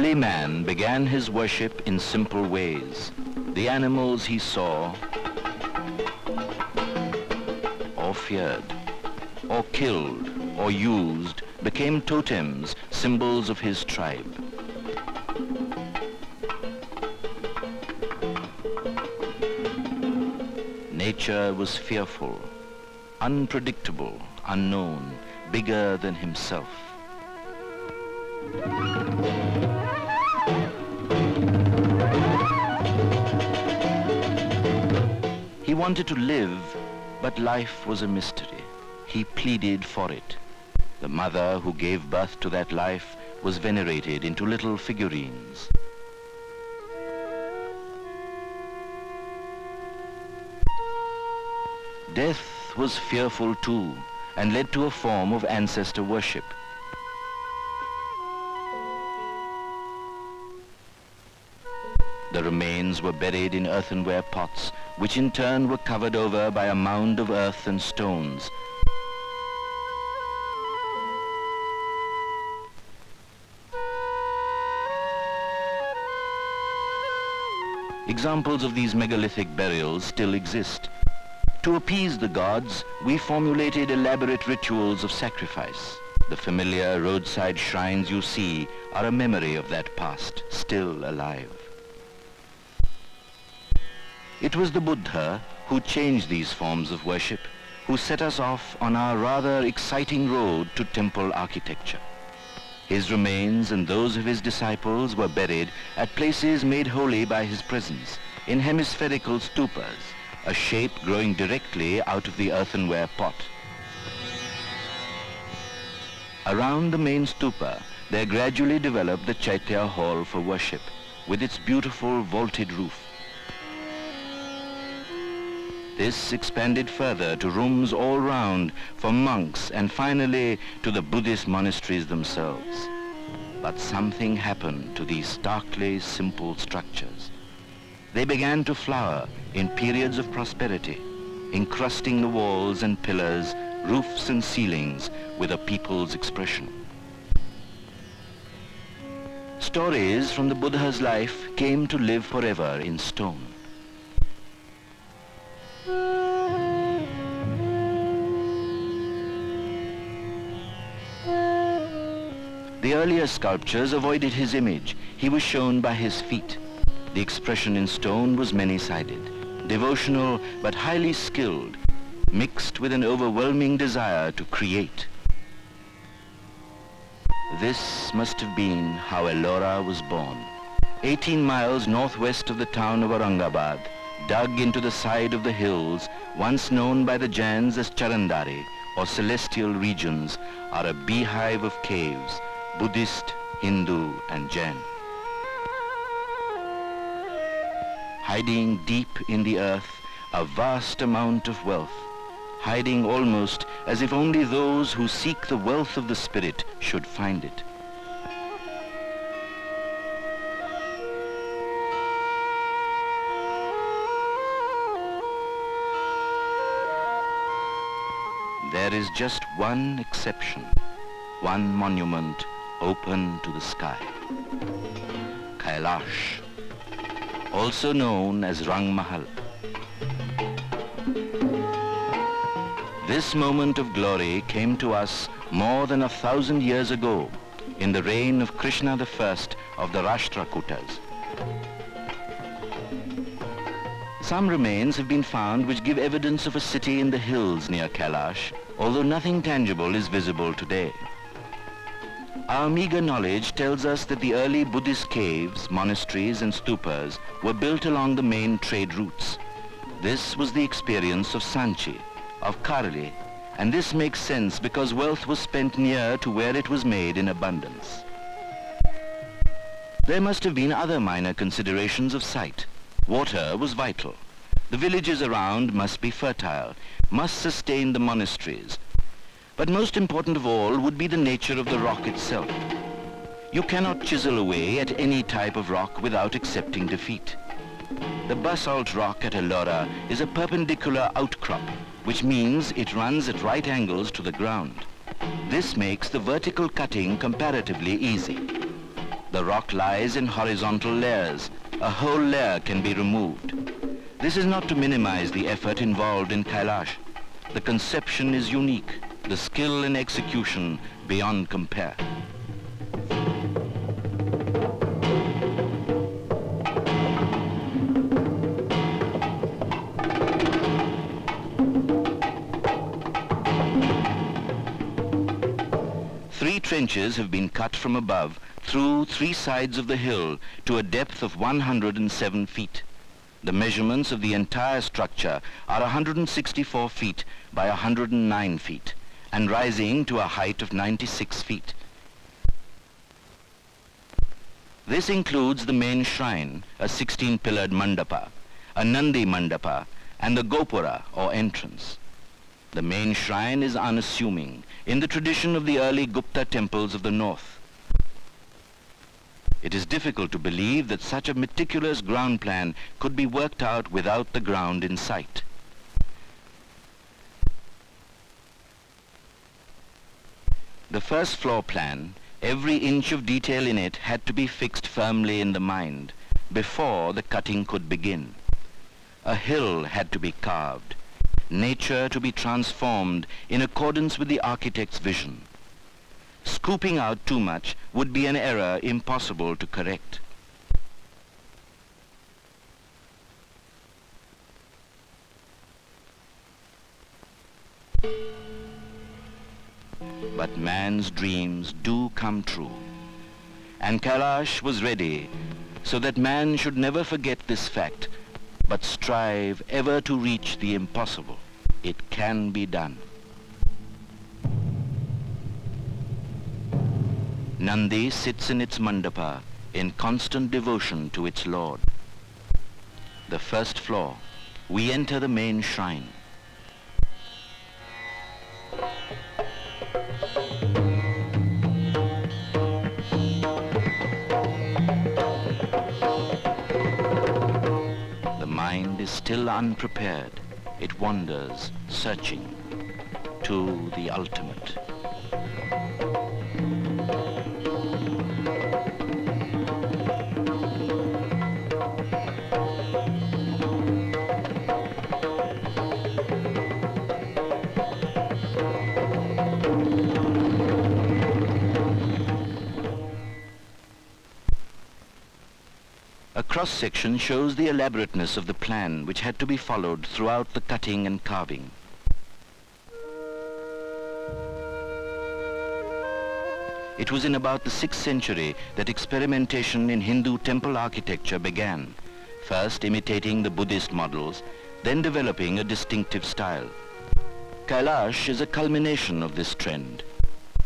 early man began his worship in simple ways. The animals he saw, or feared, or killed, or used, became totems, symbols of his tribe. Nature was fearful, unpredictable, unknown, bigger than himself. He wanted to live, but life was a mystery. He pleaded for it. The mother who gave birth to that life was venerated into little figurines. Death was fearful too, and led to a form of ancestor worship. The remains were buried in earthenware pots, which in turn were covered over by a mound of earth and stones. Examples of these megalithic burials still exist. To appease the gods, we formulated elaborate rituals of sacrifice. The familiar roadside shrines you see are a memory of that past, still alive. It was the Buddha who changed these forms of worship, who set us off on our rather exciting road to temple architecture. His remains and those of his disciples were buried at places made holy by his presence, in hemispherical stupas, a shape growing directly out of the earthenware pot. Around the main stupa, there gradually developed the Chaitya hall for worship, with its beautiful vaulted roof. This expanded further to rooms all round for monks and finally to the Buddhist monasteries themselves. But something happened to these starkly simple structures. They began to flower in periods of prosperity, encrusting the walls and pillars, roofs and ceilings with a people's expression. Stories from the Buddha's life came to live forever in stone. The earlier sculptures avoided his image. He was shown by his feet. The expression in stone was many-sided, devotional but highly skilled, mixed with an overwhelming desire to create. This must have been how Ellora was born. 18 miles northwest of the town of Aurangabad, dug into the side of the hills, once known by the Jains as Charandari, or celestial regions, are a beehive of caves, Buddhist, Hindu, and Jain. Hiding deep in the earth, a vast amount of wealth, hiding almost as if only those who seek the wealth of the spirit should find it. There is just one exception, one monument open to the sky. Kailash, also known as Rang Mahal. This moment of glory came to us more than 1,000 years ago in the reign of Krishna I of the Rashtrakutas. Some remains have been found which give evidence of a city in the hills near Kailash, although nothing tangible is visible today. Our meager knowledge tells us that the early Buddhist caves, monasteries and stupas were built along the main trade routes. This was the experience of Sanchi, of Karli, and this makes sense because wealth was spent near to where it was made in abundance. There must have been other minor considerations of site. Water was vital. The villages around must be fertile, must sustain the monasteries. But most important of all would be the nature of the rock itself. You cannot chisel away at any type of rock without accepting defeat. The basalt rock at Ellora is a perpendicular outcrop, which means it runs at right angles to the ground. This makes the vertical cutting comparatively easy. The rock lies in horizontal layers. A whole layer can be removed. This is not to minimize the effort involved in Kailash. The conception is unique, the skill and execution beyond compare. Three trenches have been cut from above through three sides of the hill to a depth of 107 feet. The measurements of the entire structure are 164 feet by 109 feet and rising to a height of 96 feet. This includes the main shrine, a 16-pillared mandapa, a Nandi mandapa, and the gopura or entrance. The main shrine is unassuming, in the tradition of the early Gupta temples of the north. It is difficult to believe that such a meticulous ground plan could be worked out without the ground in sight. The first floor plan, every inch of detail in it had to be fixed firmly in the mind before the cutting could begin. A hill had to be carved, nature to be transformed in accordance with the architect's vision. Scooping out too much would be an error impossible to correct. But man's dreams do come true. And Kailash was ready so that man should never forget this fact, but strive ever to reach the impossible. It can be done. Nandi sits in its mandapa in constant devotion to its Lord. The first floor, we enter the main shrine. The mind is still unprepared. It wanders, searching to the ultimate. A cross-section shows the elaborateness of the plan which had to be followed throughout the cutting and carving. It was in about the 6th century that experimentation in Hindu temple architecture began, first imitating the Buddhist models, then developing a distinctive style. Kailash is a culmination of this trend,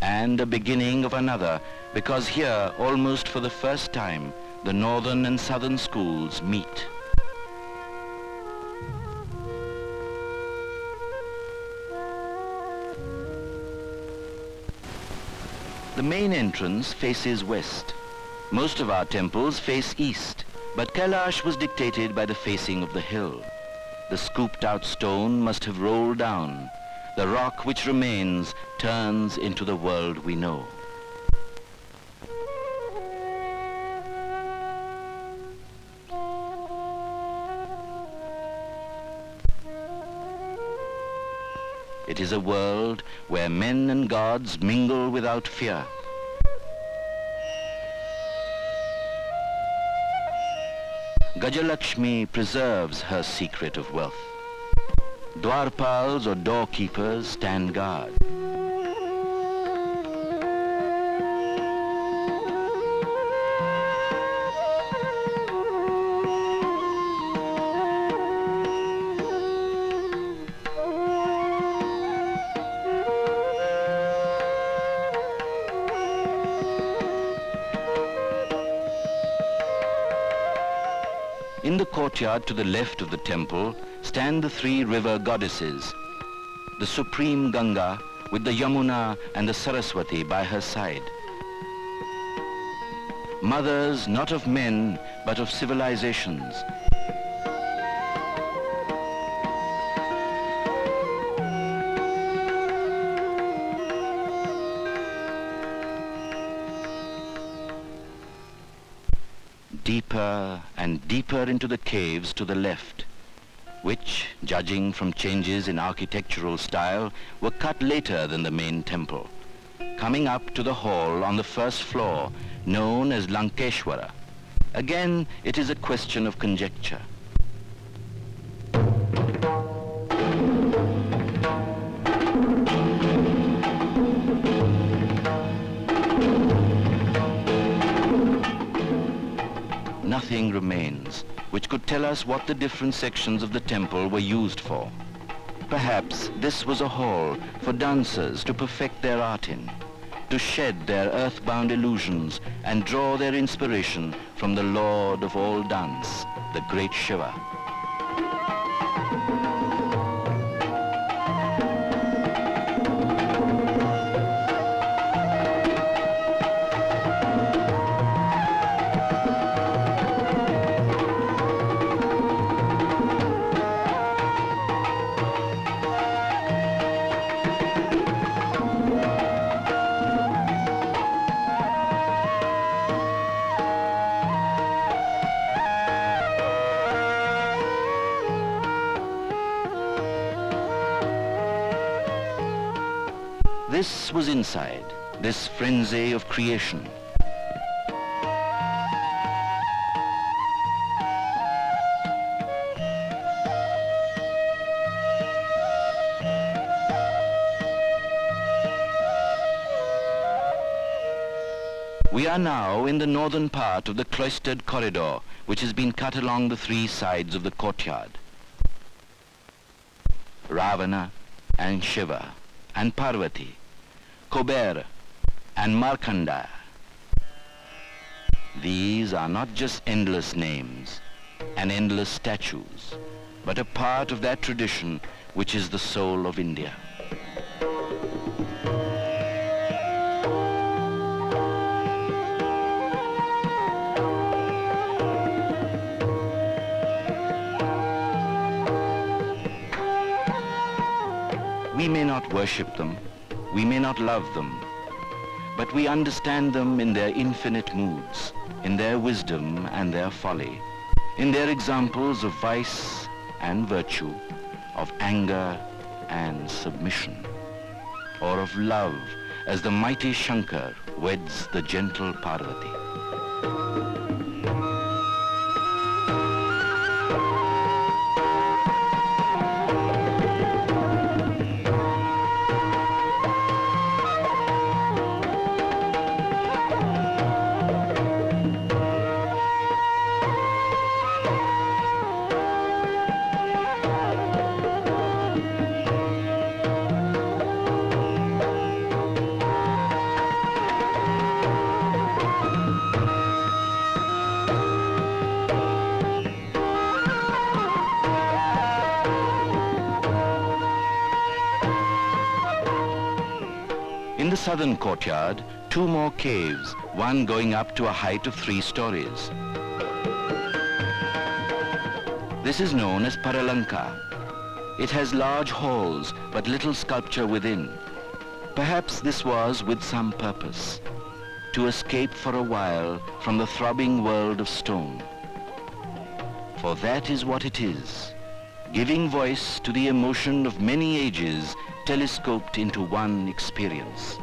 and a beginning of another, because here, almost for the first time, the northern and southern schools meet. The main entrance faces west. Most of our temples face east, but Kailash was dictated by the facing of the hill. The scooped out stone must have rolled down. The rock which remains turns into the world we know. It is a world where men and gods mingle without fear. Gajalakshmi preserves her secret of wealth. Dwarpals or doorkeepers stand guard. In the courtyard to the left of the temple stand the three river goddesses, the supreme Ganga with the Yamuna and the Saraswati by her side. Mothers not of men but of civilizations. deeper and deeper into the caves to the left, which, judging from changes in architectural style, were cut later than the main temple, coming up to the hall on the first floor, known as Lankeshwara. Again, it is a question of conjecture. Nothing remains which could tell us what the different sections of the temple were used for. Perhaps this was a hall for dancers to perfect their art in, to shed their earthbound illusions and draw their inspiration from the Lord of all dance, the great Shiva. This was inside, this frenzy of creation. We are now in the northern part of the cloistered corridor, which has been cut along the three sides of the courtyard. Ravana and Shiva and Parvati, Kuber and Markanda. These are not just endless names and endless statues, but a part of that tradition which is the soul of India. We may not worship them, we may not love them, but we understand them in their infinite moods, in their wisdom and their folly, in their examples of vice and virtue, of anger and submission, or of love as the mighty Shankar weds the gentle Parvati. In the southern courtyard, two more caves, one going up to a height of 3 stories. This is known as Paralanka. It has large halls, but little sculpture within. Perhaps this was with some purpose, to escape for a while from the throbbing world of stone. For that is what it is, giving voice to the emotion of many ages telescoped into one experience.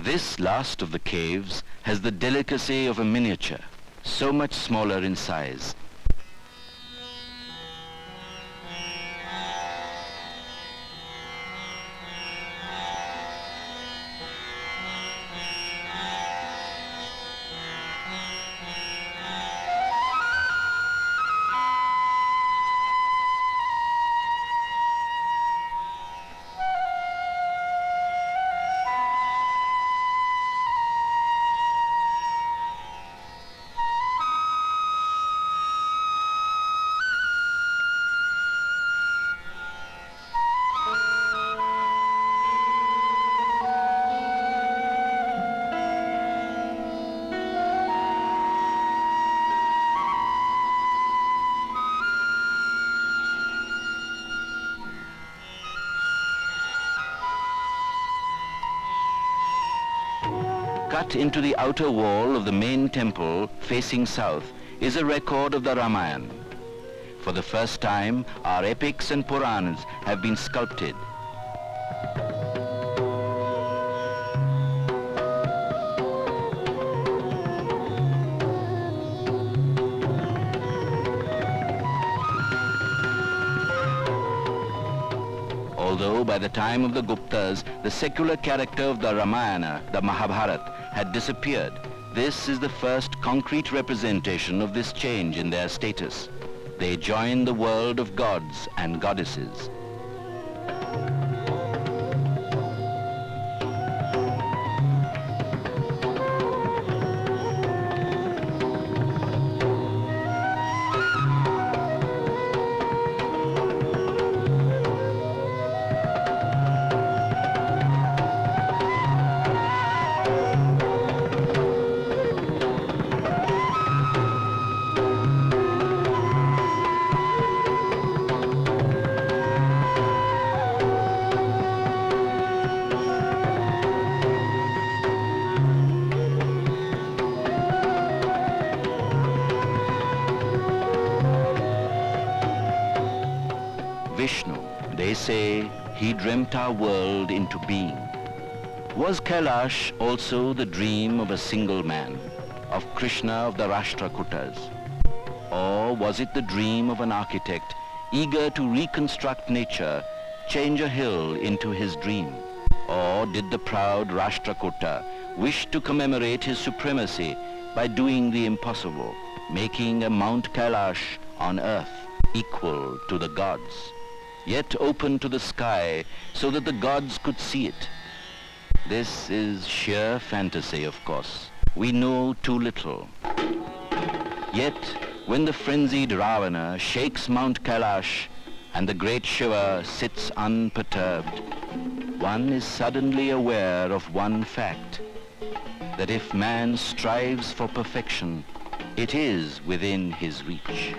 This last of the caves has the delicacy of a miniature, so much smaller in size. Cut into the outer wall of the main temple facing south is a record of the Ramayana. For the first time, our epics and Puranas have been sculpted. Although by the time of the Guptas, the secular character of the Ramayana, the Mahabharata, had disappeared, this is the first concrete representation of this change in their status. They join the world of gods and goddesses. Vishnu, they say, he dreamt our world into being. Was Kailash also the dream of a single man, of Krishna of the Rashtrakutas? Or was it the dream of an architect eager to reconstruct nature, change a hill into his dream? Or did the proud Rashtrakuta wish to commemorate his supremacy by doing the impossible, making a Mount Kailash on earth equal to the gods, yet open to the sky so that the gods could see it? This is sheer fantasy, of course. We know too little. Yet, when the frenzied Ravana shakes Mount Kailash and the great Shiva sits unperturbed, one is suddenly aware of one fact, that if man strives for perfection, it is within his reach.